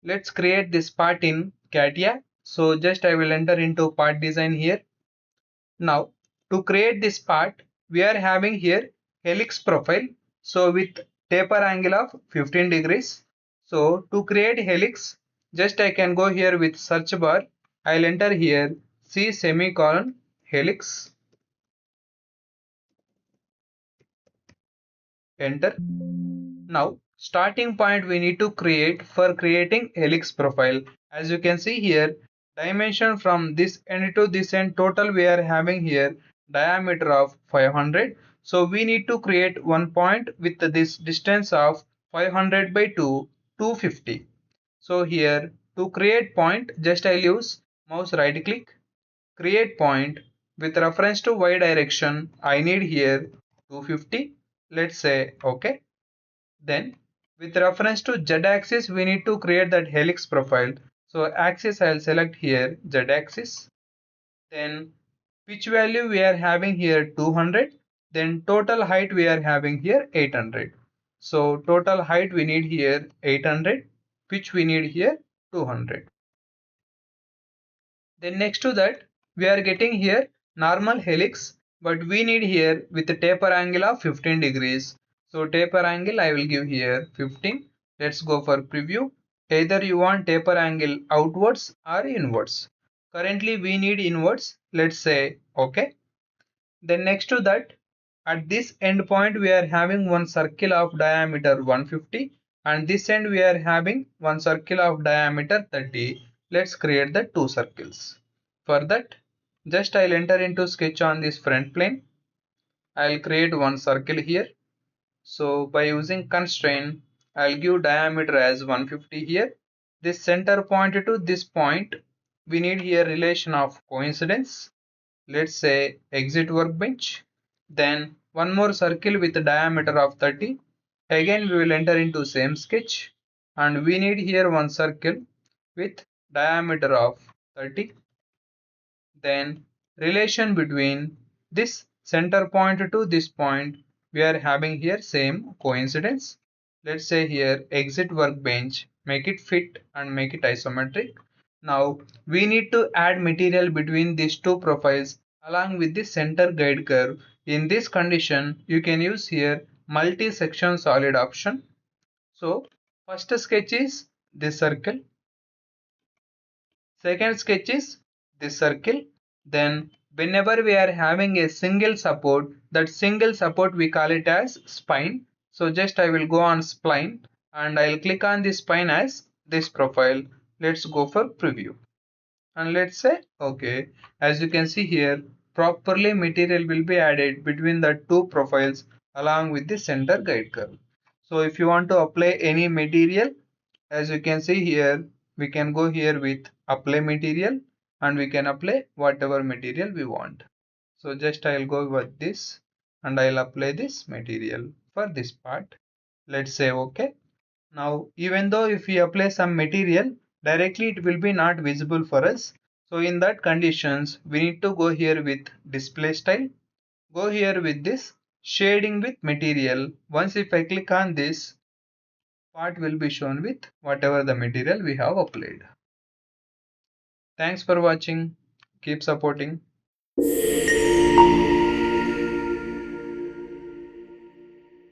let's create this part in CATIA. So just I will enter into part design here. Now to create this part, we are having here helix profile. So with taper angle of 15 degrees. So to create helix, just I can go here with search bar. I'll enter here C semicolon helix. Enter. Now starting point we need to create for creating helix profile. As you can see here, dimension from this end to this end total we are having here diameter of 500. So we need to create one point with this distance of 500 by 2, 250. So here to create point, just I'll use mouse right click, create point. With reference to y direction I need here 250. Let's say OK. Then with reference to z axis we need to create that helix profile. So axis I'll select here z axis. Then pitch value we are having here 200. Then total height we are having here 800. So total height we need here 800. Pitch we need here 200. Then next to that we are getting here normal helix, but we need here with a taper angle of 15 degrees. So taper angle I will give here 15. Let's go for preview. Either you want taper angle outwards or inwards. Currently we need inwards. Let's say OK. Then next to that, at this end point we are having one circle of diameter 150, and this end we are having one circle of diameter 30. Let's create the two circles. For that, just I'll enter into sketch on this front plane. I'll create one circle here. So by using constraint, I'll give diameter as 150 here. This center point to this point, we need here relation of coincidence. Let's say exit workbench. Then one more circle with a diameter of 30. Again we will enter into same sketch, and we need here one circle with diameter of 30. Then relation between this center point to this point, we are having here same coincidence. Let's say here exit workbench, make it fit and make it isometric. Now we need to add material between these two profiles along with the center guide curve. In this condition you can use here multi-section solid option. So first sketch is this circle, second sketch is this circle. Then whenever we are having a single support, that single support we call it as spine. So just I will go on spline and I'll click on the spine as this profile. Let's go for preview and let's say OK. As you can see here, properly material will be added between the two profiles along with the center guide curve. So if you want to apply any material, as you can see here, we can go here with apply material and we can apply whatever material we want. So just I'll go with this and I'll apply this material for this part. Let's say OK. Now even though if we apply some material directly, it will be not visible for us. So in that conditions we need to go here with display style, go here with this shading with material. Once if I click on this, part will be shown with whatever the material we have applied. Thanks for watching. Keep supporting.